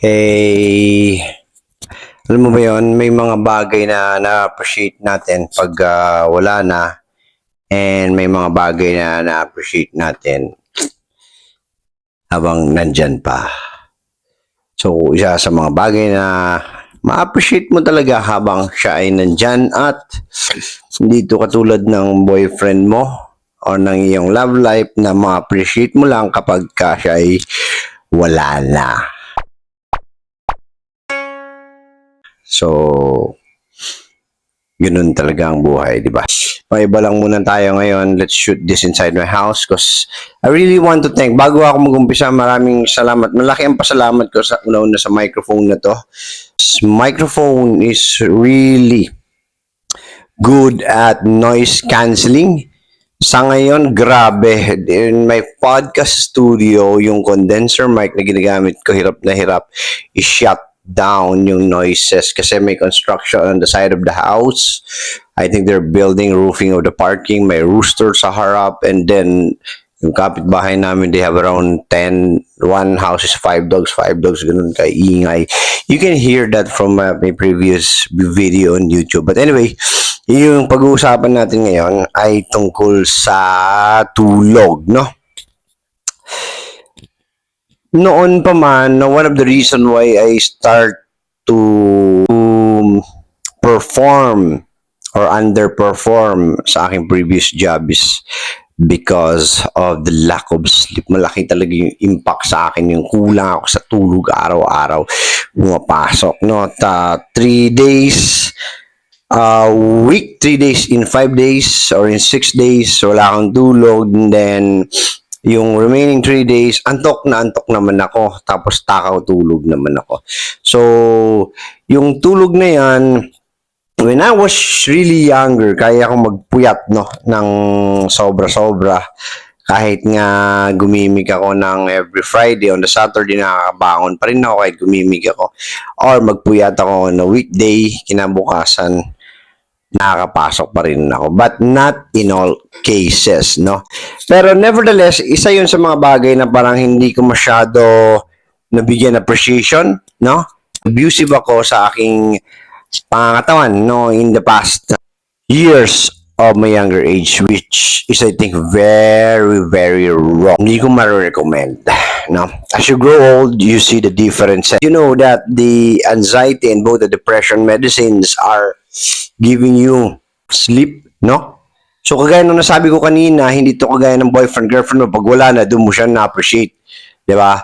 Eh, alam mo ba yon, may mga bagay na na-appreciate natin pag wala na, and may mga bagay na na-appreciate natin habang nandyan pa. So, isa sa mga bagay na ma-appreciate mo talaga habang siya ay nandyan at hindi to katulad ng boyfriend mo o ng iyong love life na ma-appreciate mo lang kapag siya ay wala na. So, ganun talaga ang buhay, di ba? Paiba lang muna tayo ngayon. Let's shoot this inside my house because I really want to thank, bago ako mag-umpisa, maraming salamat. Malaki ang pasalamat ko sa una sa microphone na to. This microphone is really good at noise cancelling. Sa ngayon, grabe. In my podcast studio, yung condenser mic na ginagamit ko, hirap na hirap, is shut down yung noises kasi may construction on the side of the house. I think they're building roofing of the parking. May rooster sa harap, and then yung kapitbahay namin, they have around 10. One house is 5 dogs, ganun kaingay. You can hear that from my previous video on YouTube. But anyway, yung pag-uusapan natin ngayon ay tungkol sa tulog, no? Noon pa man, one of the reason why I start to perform or underperform sa aking previous job is because of the lack of sleep. Malaki talaga yung impact sa akin, yung kulang ako sa tulog araw-araw. Pumapasok, no? 3 days week, 3 days in 5 days or in 6 days, wala akong tulog, and then yung remaining 3 days, antok naman ako, tapos takaw tulog naman ako. So, yung tulog na yan, when I was really younger, kaya akong magpuyat, no, ng sobra-sobra. Kahit nga gumimik ako ng every Friday, on the Saturday nakakabangon pa rin ako kahit gumimik ako. Or magpuyat ako na weekday, kinabukasan nakakapasok pa rin ako. But not in all cases, no? Pero nevertheless, isa yun sa mga bagay na parang hindi ko masyado nabigyan appreciation, no? Abusive ako sa aking pangangatawan, no? In the past years of my younger age, which is, I think, very, very wrong. Hindi ko ma-recommend, no? As you grow old, you see the difference. You know that the anxiety and both the depression medicines are giving you sleep, no? So, kagaya nung nasabi ko kanina, hindi to kagaya ng boyfriend, girlfriend mo. Pag wala na, doon mo siya na-appreciate. Di ba?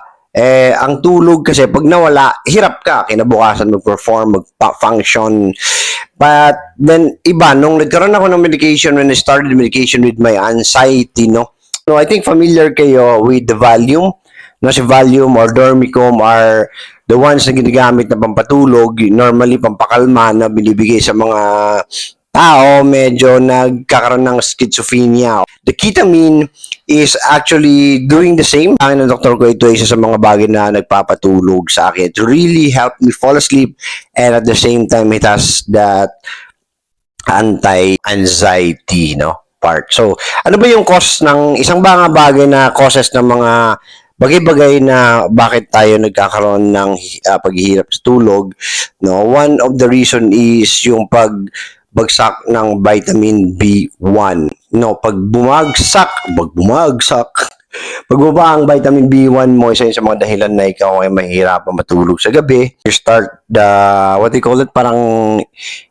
Ang tulog kasi, pag nawala, hirap ka. Kinabukasan mag-perform, mag-function. But then, iba, nung nagkaroon ako ng medication, when I started medication with my anxiety, no? So, I think familiar kayo with the Valium. No, si Valium or Dormicum are the ones na ginagamit na pampatulog, normally pampakalma na binibigay sa mga tao medyo nagkakaroon ng schizophrenia. The ketamine is actually doing the same. Ang doktor ko, ito isa sa mga bagay na nagpapatulog sa akin to really help me fall asleep, and at the same time it has that anti-anxiety, no, part. So, ano ba yung cause ng isang bagay na causes ng mga bagay-bagay na bakit tayo nagkakaroon ng paghihirap sa tulog, no? One of the reason is yung pagbagsak ng vitamin B1, no? Pag bumaba ang vitamin B1 mo, isa yun sa mga dahilan na ikaw ay mahihirapan matulog sa gabi. You start the, what they call it, parang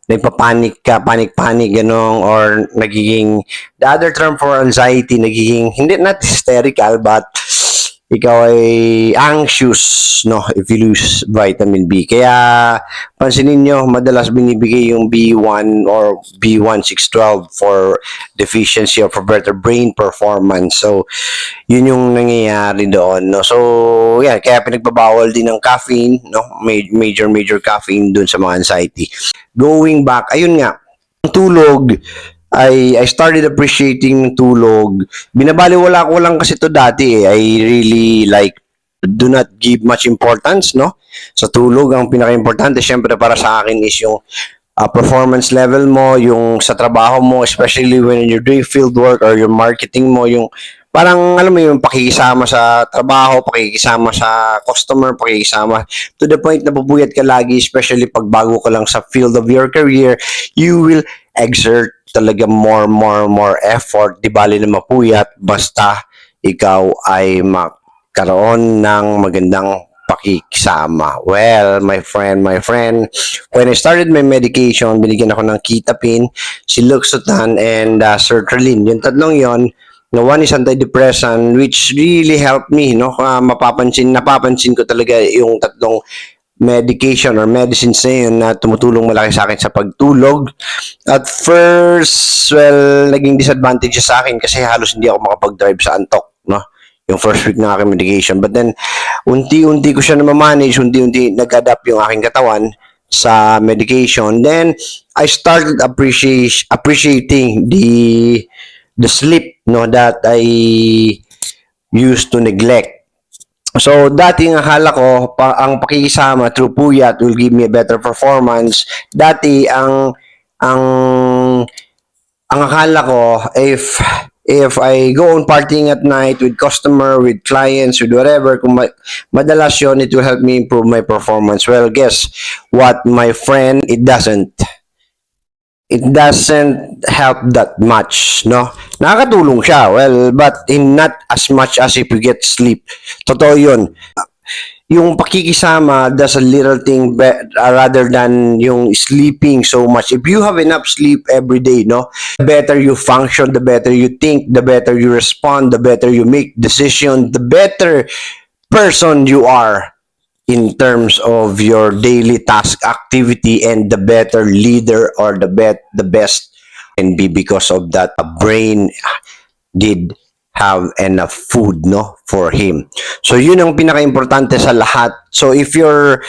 nagpapanik ka, panic, ganun, or nagiging, the other term for anxiety, nagiging, hindi, not hysterical, but ikaw ay anxious, no, if you lose vitamin B. Kaya, pansinin nyo, madalas binibigay yung B1 or B1612 for deficiency or for better brain performance. So, yun yung nangyayari doon, no. So, yeah, kaya pinagbabawal din ng caffeine, no, major caffeine dun sa mga anxiety. Going back, ayun nga, tulog, I started appreciating tulog. Binabaliwala ko lang kasi to dati I really do not give much importance, no? Sa tulog, ang pinaka-importante syempre para sa akin is yung performance level mo, yung sa trabaho mo, especially when you're doing field work or your marketing mo, yung parang alam mo yung pakikisama sa trabaho, pakikisama sa customer, pakikisama to the point na bubuyat ka lagi, especially pag bago ka lang sa field of your career, you will exert talaga more effort, di bali na mapuyat, basta ikaw ay magkaroon ng magandang pakikisama. Well, my friend, when I started my medication, binigyan ako ng Kitapin, si Luxotan, and Sertraline. Yung tatlong yon, no, one is antidepressant, which really helped me, no? Napapansin ko talaga yung tatlong medication or medicines na yun na tumutulong malaki sa akin sa pagtulog. At first, well, naging disadvantage sa akin kasi halos hindi ako makapag-drive sa antok, no? Yung first week ng aking medication. But then, unti-unti ko siya na manage, unti-unti nag-adapt yung aking katawan sa medication. Then, I started appreciating the sleep, no, that I used to neglect. So, dati ang akala ko, ang pakikisama through puyat will give me a better performance. Dati, ang akala ko, if I go on partying at night with customer, with clients, with whatever, kung madalas yun, it will help me improve my performance. Well, guess what, my friend? It doesn't help that much, no? Nakakatulong siya, well, but in not as much as if you get sleep. Totoo yun. Yung pakikisama does a little thing rather than yung sleeping so much. If you have enough sleep every day, no, the better you function, the better you think, the better you respond, the better you make decision, the better person you are in terms of your daily task activity, and the better leader or the best can be because of that brain did have enough food, no, for him. So yun ang pinaka-importante sa lahat. So if you're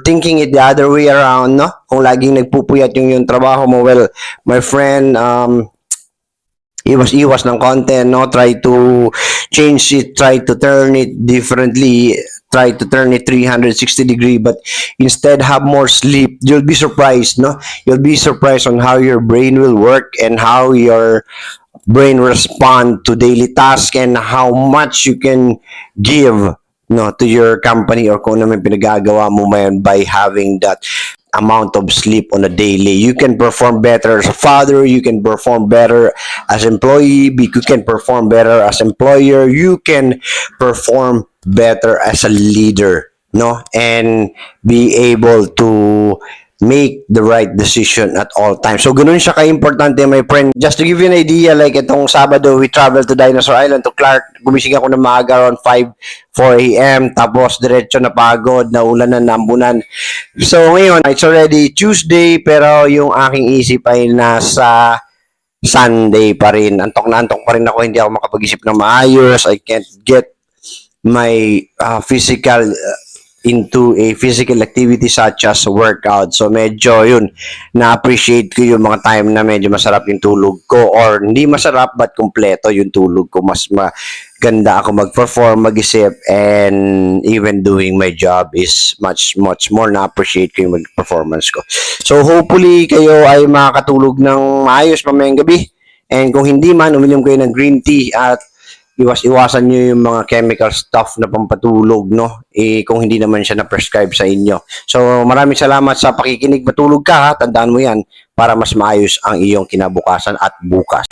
thinking it the other way around, no, kung laging nagpupuyat yung trabaho mo, well, my friend, iwas ng content, no, try to change it, try to turn it differently, try to turn it 360-degree, but instead have more sleep. You'll be surprised, no, you'll be surprised on how your brain will work and how your brain respond to daily tasks and how much you can give, no, to your company or kung ano man pinagagawa mo man by having that amount of sleep on a daily. You can perform better as a father, you can perform better as employee, you can perform better as employer, you can perform better as a leader, no, and be able to make the right decision at all times. So, ganun siya ka-importante, my friend. Just to give you an idea, like itong Sabado, we traveled to Dinosaur Island, to Clark. Gumising ako ng maaga around 4 a.m. Tapos, diretso na pagod, naulanan, nambunan. So, ngayon, it's already Tuesday, pero yung aking isip ay nasa Sunday pa rin. Antok na antok pa rin ako, hindi ako makapag-isip ng maayos. I can't get my physical into a physical activity such as workout. So medyo yun, na-appreciate ko yung mga time na medyo masarap yung tulog ko, or hindi masarap but kumpleto yung tulog ko. Mas maganda ako mag-perform, mag-isip, and even doing my job is much more na-appreciate ko yung performance ko. So hopefully kayo ay makakatulog ng maayos mamayang gabi. And kung hindi man, uminom kayo ng green tea at iwasan nyo yung mga chemical stuff na pampatulog, no? Kung hindi naman siya na-prescribe sa inyo. So, maraming salamat sa pakikinig. Matulog ka, ha? Tandaan mo yan para mas maayos ang iyong kinabukasan at bukas.